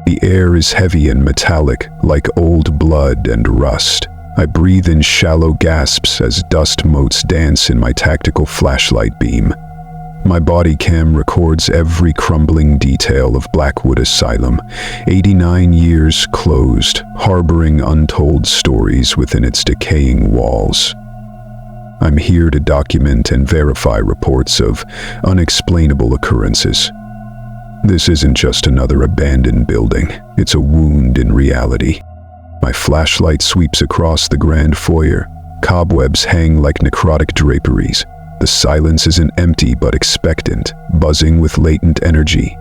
The air is heavy and metallic, like old blood and rust. I breathe in shallow gasps as dust motes dance in my tactical flashlight beam. My body cam records every crumbling detail of Blackwood Asylum, 89 years closed, harboring untold stories within its decaying walls. I'm here to document and verify reports of unexplainable occurrences. This isn't just another abandoned building, it's a wound in reality. My flashlight sweeps across the grand foyer. Cobwebs hang like necrotic draperies. The silence isn't empty but expectant, buzzing with latent energy.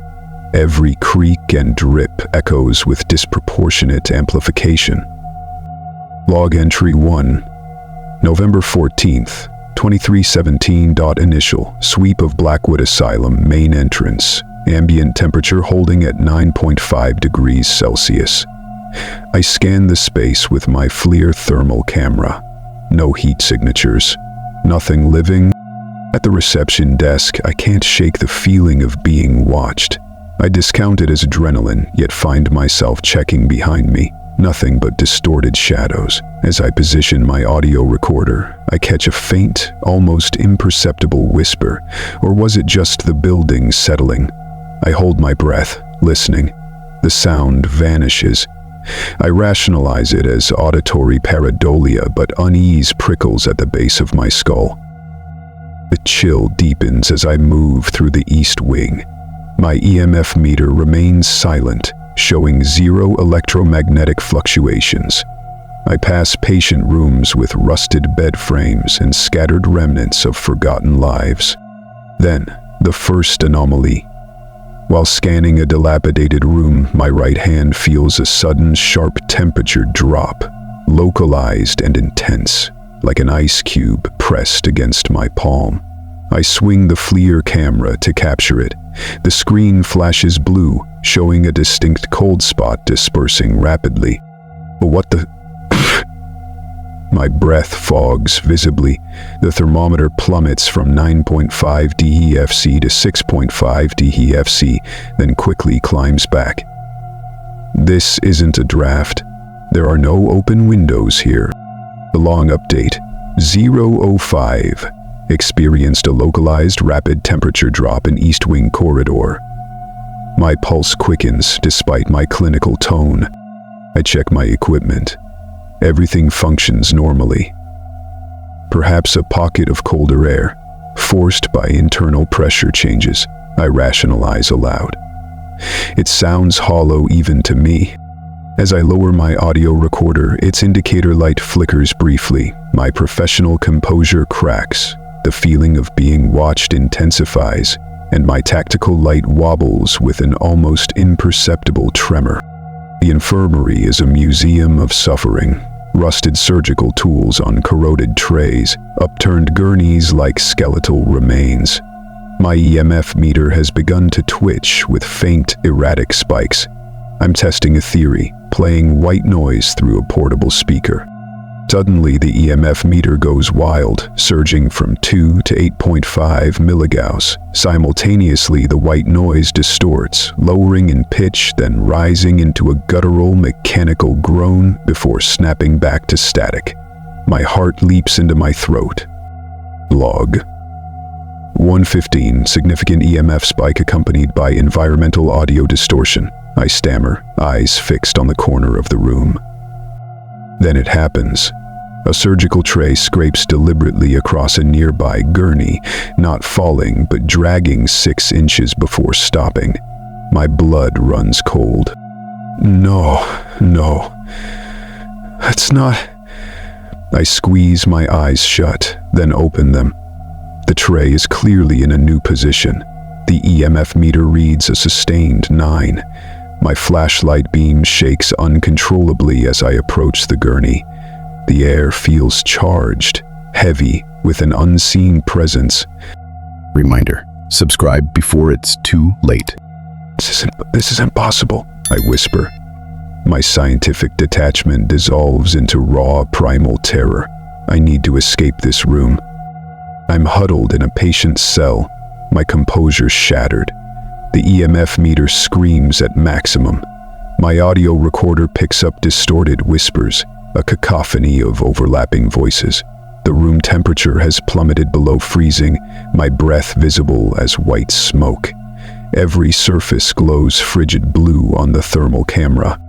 Every creak and drip echoes with disproportionate amplification. Log entry 1. November 14th, 2317. Initial sweep of Blackwood Asylum main entrance. Ambient temperature holding at 9.5 degrees Celsius. I scan the space with my FLIR thermal camera. No heat signatures. Nothing living. At the reception desk, I can't shake the feeling of being watched. I discount it as adrenaline, yet find myself checking behind me. Nothing but distorted shadows. As I position my audio recorder, I catch a faint, almost imperceptible whisper. Or was it just the building settling? I hold my breath, listening. The sound vanishes. I rationalize it as auditory pareidolia, but unease prickles at the base of my skull. The chill deepens as I move through the east wing. My EMF meter remains silent, showing 0 electromagnetic fluctuations. I pass patient rooms with rusted bed frames and scattered remnants of forgotten lives. Then, the first anomaly. While scanning a dilapidated room, my right hand feels a sudden sharp temperature drop, localized and intense, like an ice cube pressed against my palm. I swing the FLIR camera to capture it. The screen flashes blue, showing a distinct cold spot dispersing rapidly. But what the... My breath fogs visibly. The thermometer plummets from 9.5 DEFC to 6.5 DEFC, then quickly climbs back. This isn't a draft. There are no open windows here. The long update, 005, experienced a localized rapid temperature drop in East Wing corridor. My pulse quickens despite my clinical tone. I check my equipment. Everything functions normally. Perhaps a pocket of colder air, forced by internal pressure changes, I rationalize aloud. It sounds hollow even to me. As I lower my audio recorder, its indicator light flickers briefly. My professional composure cracks. The feeling of being watched intensifies, and my tactical light wobbles with an almost imperceptible tremor. The infirmary is a museum of suffering. Rusted surgical tools on corroded trays, upturned gurneys like skeletal remains. My EMF meter has begun to twitch with faint, erratic spikes. I'm testing a theory, playing white noise through a portable speaker. Suddenly, the EMF meter goes wild, surging from 2 to 8.5 milligauss. Simultaneously, the white noise distorts, lowering in pitch, then rising into a guttural, mechanical groan before snapping back to static. My heart leaps into my throat. Log 115, significant EMF spike accompanied by environmental audio distortion. I stammer, eyes fixed on the corner of the room. Then it happens. A surgical tray scrapes deliberately across a nearby gurney, not falling but dragging 6 inches before stopping. My blood runs cold. No, that's not... I squeeze my eyes shut, then open them. The tray is clearly in a new position. The EMF meter reads a sustained 9. My flashlight beam shakes uncontrollably as I approach the gurney. The air feels charged, heavy, with an unseen presence. Reminder, subscribe before it's too late. This is impossible, I whisper. My scientific detachment dissolves into raw, primal terror. I need to escape this room. I'm huddled in a patient's cell, my composure shattered. The EMF meter screams at maximum. My audio recorder picks up distorted whispers, a cacophony of overlapping voices. The room temperature has plummeted below freezing, my breath visible as white smoke. Every surface glows frigid blue on the thermal camera.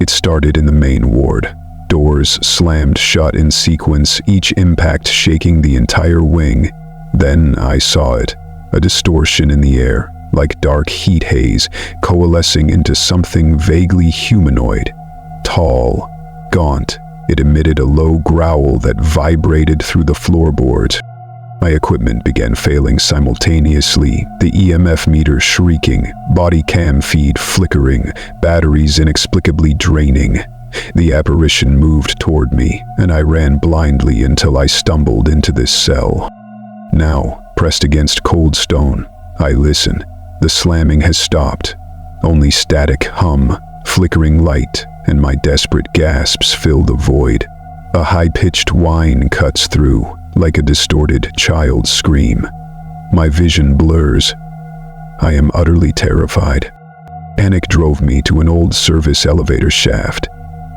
It started in the main ward. Doors slammed shut in sequence, each impact shaking the entire wing. Then I saw it, a distortion in the air, like dark heat haze, coalescing into something vaguely humanoid. Tall, gaunt, it emitted a low growl that vibrated through the floorboards. My equipment began failing simultaneously, the EMF meter shrieking, body cam feed flickering, batteries inexplicably draining. The apparition moved toward me, and I ran blindly until I stumbled into this cell. Now, pressed against cold stone, I listen. The slamming has stopped. Only static hum, flickering light, and my desperate gasps fill the void. A high-pitched whine cuts through, like a distorted child's scream. My vision blurs. I am utterly terrified. Panic drove me to an old service elevator shaft.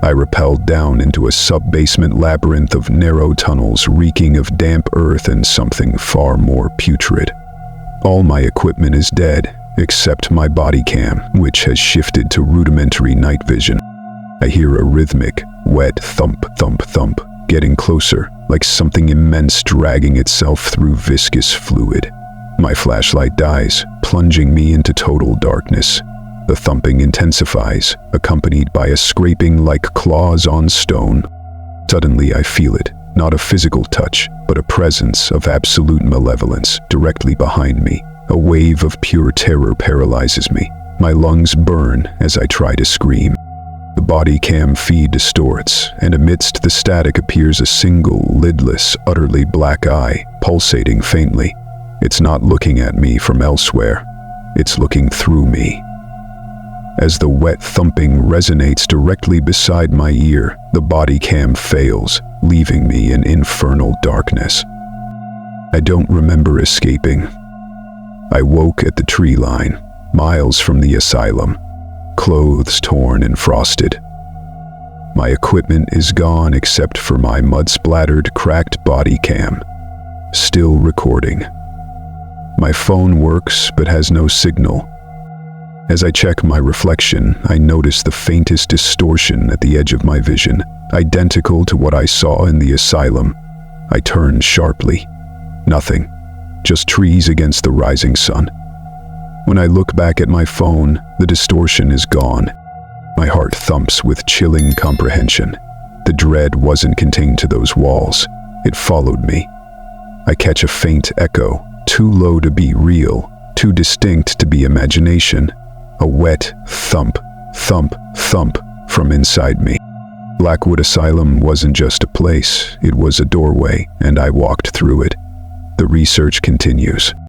I rappelled down into a sub-basement labyrinth of narrow tunnels reeking of damp earth and something far more putrid. All my equipment is dead, except my body cam, which has shifted to rudimentary night vision. I hear a rhythmic, wet thump, thump, thump, getting closer, like something immense dragging itself through viscous fluid. My flashlight dies, plunging me into total darkness. The thumping intensifies, accompanied by a scraping like claws on stone. Suddenly I feel it, not a physical touch, but a presence of absolute malevolence directly behind me. A wave of pure terror paralyzes me. My lungs burn as I try to scream. The body cam feed distorts, and amidst the static appears a single, lidless, utterly black eye, pulsating faintly. It's not looking at me from elsewhere. It's looking through me. As the wet thumping resonates directly beside my ear, the body cam fails, leaving me in infernal darkness. I don't remember escaping. I woke at the tree line, miles from the asylum, clothes torn and frosted. My equipment is gone except for my mud-splattered, cracked body cam, still recording. My phone works but has no signal. As I check my reflection, I notice the faintest distortion at the edge of my vision, identical to what I saw in the asylum. I turn sharply. Nothing. Just trees against the rising sun. When I look back at my phone, the distortion is gone. My heart thumps with chilling comprehension. The dread wasn't contained to those walls. It followed me. I catch a faint echo, too low to be real, too distinct to be imagination. A wet thump, thump, thump from inside me. Blackwood Asylum wasn't just a place, it was a doorway, and I walked through it. The research continues.